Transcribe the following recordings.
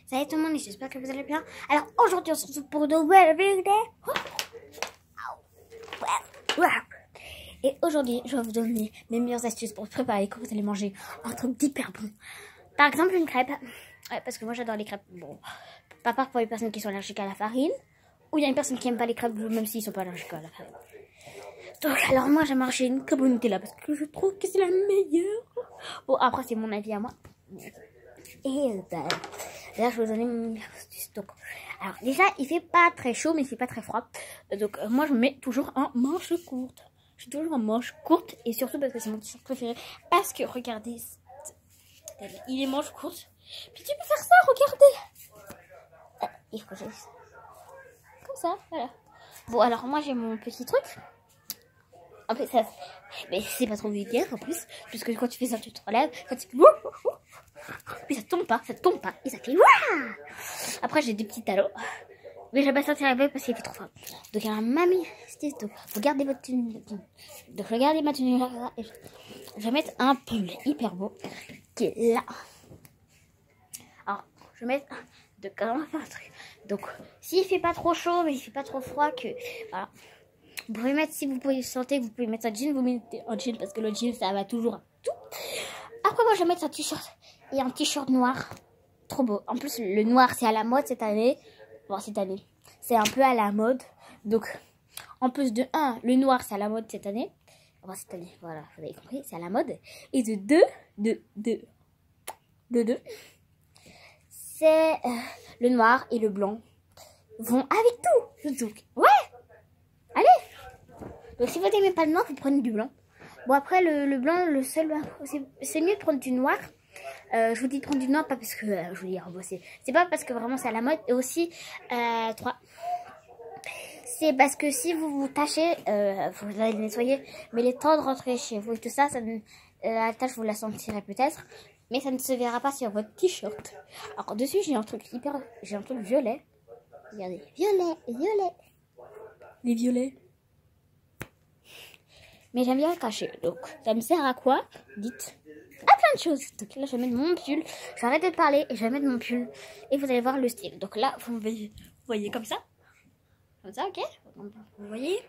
Salut tout le monde et j'espère que vous allez bien. Alors aujourd'hui on se retrouve pour de nouvelles vidéos. Et aujourd'hui je vais vous donner mes meilleures astuces pour préparer quand vous allez manger un truc d'hyper bon. Par exemple une crêpe. Ouais, parce que moi j'adore les crêpes. Bon, pas part pour les personnes qui sont allergiques à la farine. Ou il y a une personne qui n'aime pas les crêpes même s'ils sont pas allergiques à la farine. Donc alors moi j'ai marché une crêpe au Nutella parce que je trouve que c'est la meilleure. Bon après c'est mon avis à moi. Et là je vais vous donner mes astuces. Donc alors déjà il fait pas très chaud mais il fait pas très froid. Donc moi je mets toujours en manche courte. Je suis toujours en manche courte et surtout parce que c'est mon t-shirt préféré. Parce que regardez, il est manche courte. Puis tu peux faire ça, regardez. Il faut que j'aille comme ça, voilà. Bon alors moi j'ai mon petit truc. En fait ça, mais c'est pas trop vulgaire en plus, puisque quand tu fais ça tu te relèves, quand tu puis ça tombe pas et ça fait ouah. Après j'ai des petits talons, mais je vais pas sortir avec parce qu'il fait trop froid. Donc alors mamie, donc regardez votre tenue, donc regardez ma tenue là, et je vais mettre un pull hyper beau qui est là. Alors je vais mettre de quand on va faire un truc. Donc s'il fait pas trop chaud mais il fait pas trop froid que voilà. Vous pouvez mettre, si vous pouvez sentir, vous pouvez mettre un jean, vous mettez un jean parce que le jean ça va toujours tout. Après moi je vais mettre un t-shirt et un t-shirt noir, trop beau. En plus le noir c'est à la mode cette année. Bon cette année, c'est un peu à la mode. Donc en plus de 1, le noir c'est à la mode cette année. Bon cette année, voilà, vous avez compris, c'est à la mode. Et de 2, c'est le noir et le blanc vont avec tout. Donc ouais, allez. Donc si vous n'aimez pas le noir, vous prenez du blanc. Bon après le blanc, le seul, c'est mieux de prendre du noir. Je vous dis de prendre du noir, pas parce que, je vous dis, c'est pas parce que vraiment c'est à la mode. Et aussi, 3, c'est parce que si vous vous tâchez, vous allez le nettoyer, mais les temps de rentrer chez vous et tout ça, la tâche vous la sentirez peut-être, mais ça ne se verra pas sur votre t-shirt. Alors dessus j'ai un truc violet. Regardez, violet. Les violets. Mais j'aime bien le cacher, donc ça me sert à quoi? Dites. À plein de choses. Donc là je vais mettre mon pull, j'arrête de parler et je vais mettre mon pull. Et vous allez voir le style. Donc là vous voyez comme ça. Comme ça, ok. Vous voyez.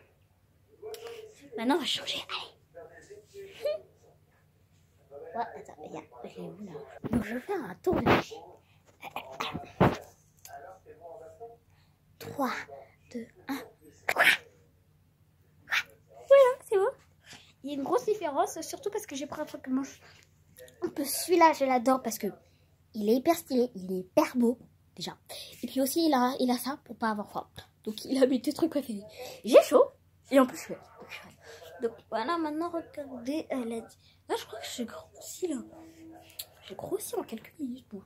Maintenant on va changer, allez. Ouais, attends, regarde, je l'ai où là? Donc je vais faire un tournage. 3, 2, 1. Voilà, c'est bon. Il y a une grosse différence, surtout parce que j'ai pris un truc que moi un peu celui-là, je l'adore parce que il est hyper stylé, il est hyper beau déjà. Et puis aussi il a ça pour pas avoir froid. Donc il a mis des trucs préférés. J'ai chaud et en plus je suis donc voilà, maintenant regardez là je crois que j'ai grossi là. J'ai grossi en quelques minutes moi.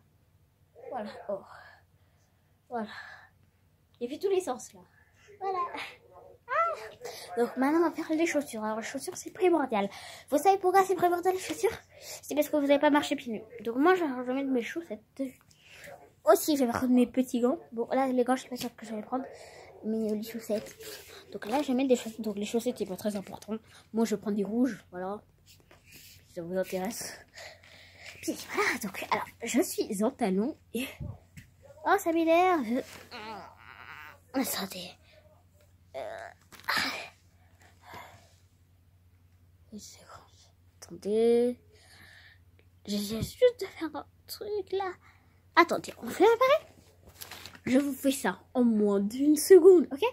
Voilà. Oh. Voilà. Il fait tous les sens là. Voilà. Donc maintenant on va faire les chaussures. Alors les chaussures c'est primordial. Vous savez pourquoi c'est primordial les chaussures? C'est parce que vous n'avez pas marché pieds nus. Donc moi je vais mettre mes chaussettes. Aussi je vais prendre mes petits gants. Bon là les gants je suis pas sûre que je vais les prendre. Mais les chaussettes. Donc là je vais mettre des chaussettes. Donc les chaussettes c'est pas très important. Moi je prends des rouges. Voilà. Si ça vous intéresse. Puis voilà. Donc alors je suis en talons. Et... oh ça m'énerve. Attendez. Attendez. J'essaie juste de faire un truc là. Attendez, on fait pareil. Je vous fais ça en moins d'une seconde, ok?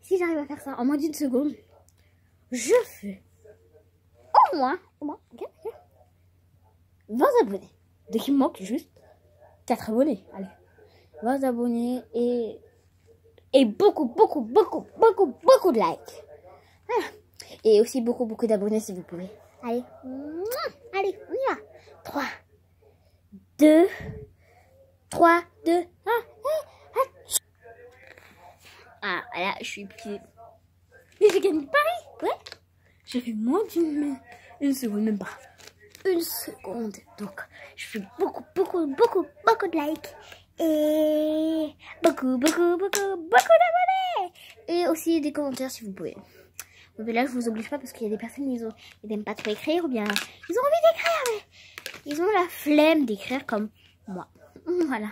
Si j'arrive à faire ça en moins d'une seconde, je fais au moins, ok? 20 abonnés. Donc il me manque juste 4 abonnés. Allez, 20 abonnés et beaucoup de likes. Voilà. Et aussi beaucoup d'abonnés si vous pouvez. Allez, allez, on y va. 3, 2, 1. Ah, là, je suis pliée. Mais j'ai gagné Paris, ouais. J'ai fait moins une seconde, même pas. Une seconde. Donc, je fais beaucoup de likes. Et beaucoup d'abonnés. Et aussi des commentaires si vous pouvez. Mais là je vous oblige pas parce qu'il y a des personnes ils n'aiment pas trop écrire ou bien ils ont envie d'écrire mais ils ont la flemme d'écrire comme moi. Voilà.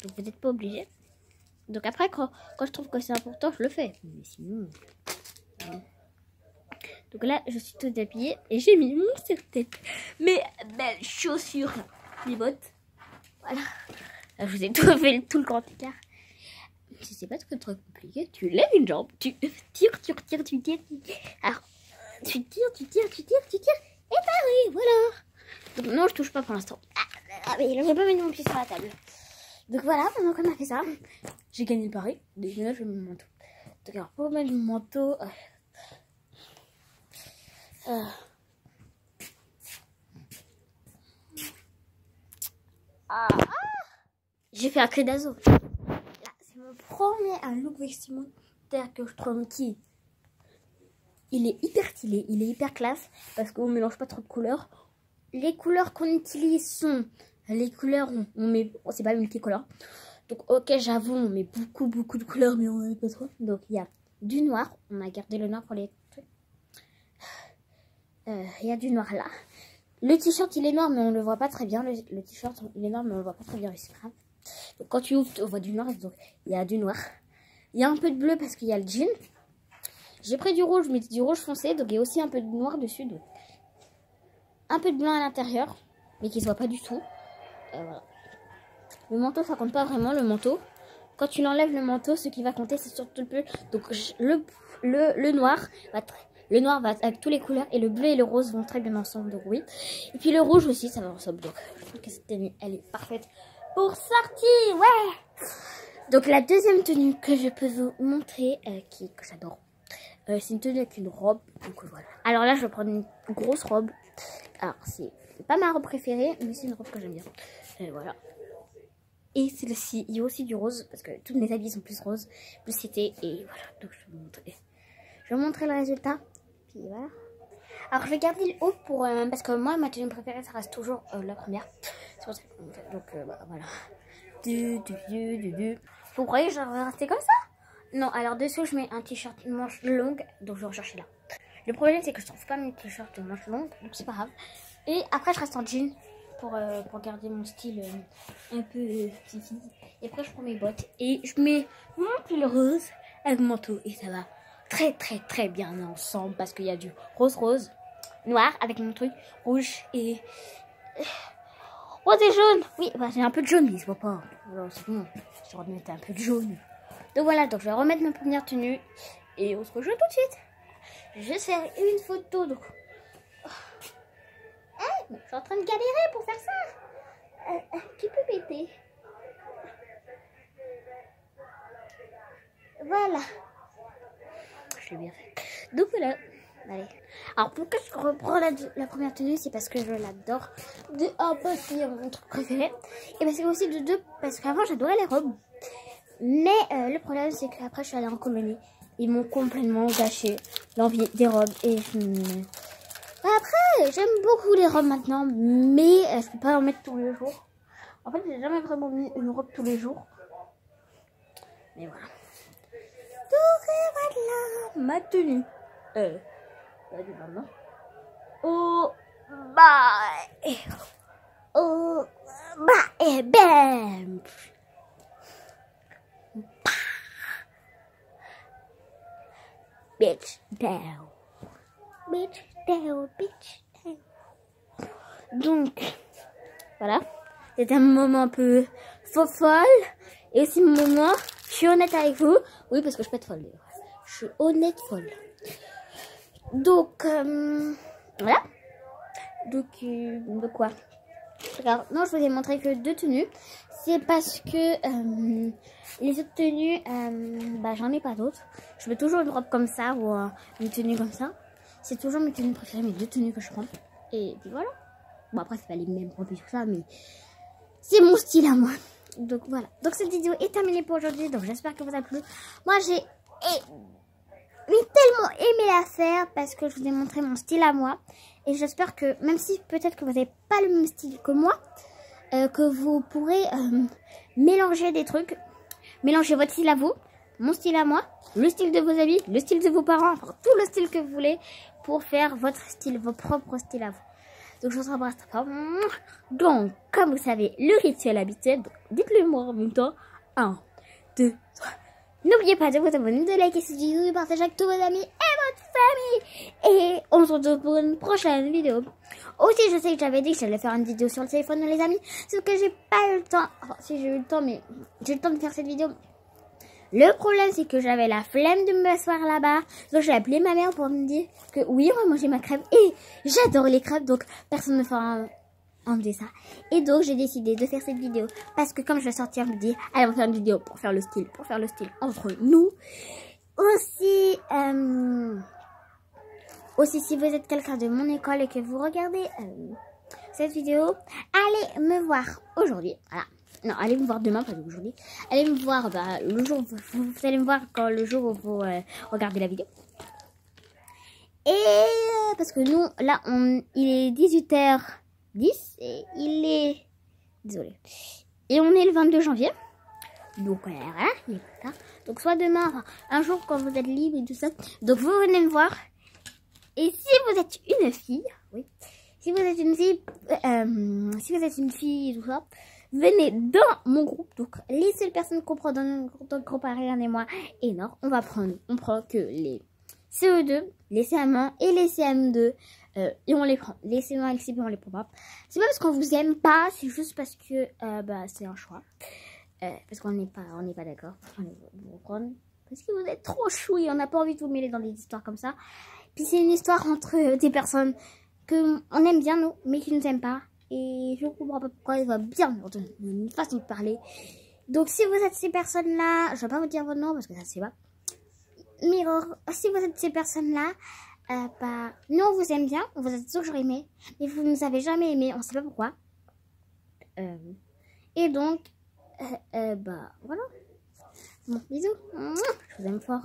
Donc vous n'êtes pas obligé. Donc après, quand je trouve que c'est important, je le fais. Mais sinon... Donc là, je suis toute habillée et j'ai mis mon serre-tête, mes belles chaussures, mes bottes. Voilà. Je vous ai tout fait, tout le grand écart. Si c'est pas trop compliqué, tu lèves une jambe, tu tires. Alors, tu tires. Et pareil, voilà. Donc non, je touche pas pour l'instant. Ah, mais je vais pas mettre mon pied sur la table. Donc voilà, maintenant qu'on a fait ça, j'ai gagné le pari. Donc là, je mets mon manteau. Donc alors, pour mettre mon manteau... J'ai fait un cri d'azur. Là, c'est mon premier look vestimentaire que je trouve qui... Il est hyper stylé, il est hyper classe parce qu'on mélange pas trop de couleurs. Les couleurs qu'on utilise sont les couleurs, on met, c'est pas multicolore. Donc ok, j'avoue, on met beaucoup de couleurs, mais on met pas trop. Donc il y a du noir, on a gardé le noir pour les trucs. Il y a du noir là. Le t-shirt il est noir, mais on le voit pas très bien. Le t-shirt il est noir, mais on le voit pas très bien, c'est grave. Donc quand tu ouvres, on voit du noir, donc il y a du noir. Il y a un peu de bleu parce qu'il y a le jean. J'ai pris du rouge, mais du rouge foncé, donc il y a aussi un peu de noir dessus. Donc un peu de blanc à l'intérieur, mais qui se voit pas du tout. Voilà. Le manteau, ça compte pas vraiment, le manteau. Quand tu l'enlèves le manteau, ce qui va compter, c'est surtout le bleu. Donc le noir va avec toutes les couleurs, et le bleu et le rose vont très bien ensemble, donc oui. Et puis le rouge aussi, ça va ensemble. Donc je trouve que cette tenue, elle est parfaite pour sortir, ouais. Donc la deuxième tenue que je peux vous montrer, que j'adore. C'est une tenue avec une robe, donc voilà. Alors là, je vais prendre une grosse robe. Alors, c'est pas ma robe préférée, mais c'est une robe que j'aime bien. Voilà. Et celle-ci, il y a aussi du rose, parce que tous mes habits sont plus roses, plus c'était. Et voilà, donc je vais vous montrer le résultat. Puis voilà. Alors, je vais garder le haut pour... parce que moi, ma tenue préférée, ça reste toujours la première. C'est pour ça que... Donc, voilà. Vous croyez que je vais rester comme ça? Non, alors dessous je mets un t-shirt manche longue, donc je vais rechercher là. Le problème c'est que je trouve pas mes t-shirts manche longue, donc c'est pas grave. Et après je reste en jean pour garder mon style un peu fifi. Et après je prends mes bottes et je mets mon pull rose avec mon manteau et ça va très bien ensemble parce qu'il y a du rose noir avec mon truc rouge et rose et jaune. Oui, bah, j'ai un peu de jaune mais il se voit pas. C'est bon, je vais remettre un peu de jaune. Donc voilà, donc je vais remettre ma première tenue et on se rejoint tout de suite. Je vais faire une photo. Donc, je suis en train de galérer pour faire ça. Qui peut m'aider? Voilà. Je l'ai bien fait. Donc voilà. Allez. Alors pourquoi je reprends la première tenue, c'est parce que je l'adore. De un, parce qu'il y a mon truc préféré. Et parce que aussi de deux, parce qu'avant j'adorais les robes. Mais le problème c'est qu'après je suis allée en colonie. Ils m'ont complètement gâché l'envie des robes. Et après j'aime beaucoup les robes maintenant. Mais je peux pas en mettre tous les jours. En fait j'ai jamais vraiment mis une robe tous les jours. Mais voilà. Donc voilà ma tenue. Maintenant. Oh bah. Oh bah et bam. Bitch down. Bitch down. Bitch down. Donc, voilà. C'est un moment un peu folle. Et aussi mon moment, je suis honnête avec vous. Oui, parce que je peux être folle. Je suis honnête folle. Donc, voilà. Donc, de quoi? Alors, non, je vous ai montré que deux tenues. C'est parce que les autres tenues, bah, j'en ai pas d'autres. Je mets toujours une robe comme ça ou une tenue comme ça. C'est toujours mes tenues préférées, mes deux tenues que je prends. Et puis voilà. Bon, après, c'est pas les mêmes robes et tout ça, mais c'est mon style à moi. Donc voilà. Donc cette vidéo est terminée pour aujourd'hui. Donc j'espère que vous a plu. Moi, j'ai tellement aimé la faire parce que je vous ai montré mon style à moi. Et j'espère que, même si peut-être que vous n'avez pas le même style que moi, que vous pourrez mélanger des trucs. Mélanger votre style à vous, mon style à moi, le style de vos amis, le style de vos parents, enfin, tout le style que vous voulez pour faire votre style, vos propres styles à vous. Donc je vous embrasse très fort. Donc, comme vous savez, le rituel habituel, dites-le moi en même temps. 1, 2, 3. N'oubliez pas de vous abonner, de liker cette vidéo, de partager avec tous vos amis et votre famille. Et on se retrouve pour une prochaine vidéo. Aussi, je sais que j'avais dit que j'allais faire une vidéo sur le téléphone, les amis. Sauf que j'ai pas eu le temps. Enfin, si j'ai eu le temps, mais j'ai le temps de faire cette vidéo. Le problème, c'est que j'avais la flemme de m'asseoir là-bas. Donc, j'ai appelé ma mère pour me dire que oui, on va manger ma crêpe. Et j'adore les crêpes, donc personne ne me fera enlever ça. Et donc, j'ai décidé de faire cette vidéo. Parce que comme je vais sortir, je me dis, allez, on va faire une vidéo pour faire le style entre nous. Aussi, si vous êtes quelqu'un de mon école et que vous regardez cette vidéo, allez me voir aujourd'hui. Voilà. Non, allez me voir demain, pas aujourd'hui. Allez me voir le jour, vous allez me voir quand le jour où vous regardez la vidéo. Et parce que nous, là, il est 18h10 et il est... Désolée. Et on est le 22 janvier. Donc, voilà, il est pas tard. Donc, soit demain, enfin, un jour quand vous êtes libre et tout ça. Donc, vous venez me voir. Et si vous êtes une fille, oui, si vous êtes une fille et tout ça, venez dans mon groupe. Donc, les seules personnes qu'on prend dans notre groupe, Ariane et moi et Nord, on prend que les CE2, les CM1 et les CM2. Et on les prend. Les CE1 et les CP, on les prend pas. C'est pas parce qu'on vous aime pas, c'est juste parce que c'est un choix. Parce qu'on n'est pas d'accord. Parce que vous êtes trop chou et on n'a pas envie de vous mêler dans des histoires comme ça. Puis c'est une histoire entre des personnes que on aime bien nous, mais qui nous aiment pas. Et je ne comprends pas pourquoi ils va bien une façon de parler. Donc si vous êtes ces personnes-là, je vais pas vous dire votre nom parce que ça c'est pas. Mais si vous êtes ces personnes-là, nous on vous aime bien, on vous a toujours aimé, mais vous ne nous avez jamais aimé, on sait pas pourquoi. Et donc, voilà. Bon, bisous. Je vous aime fort.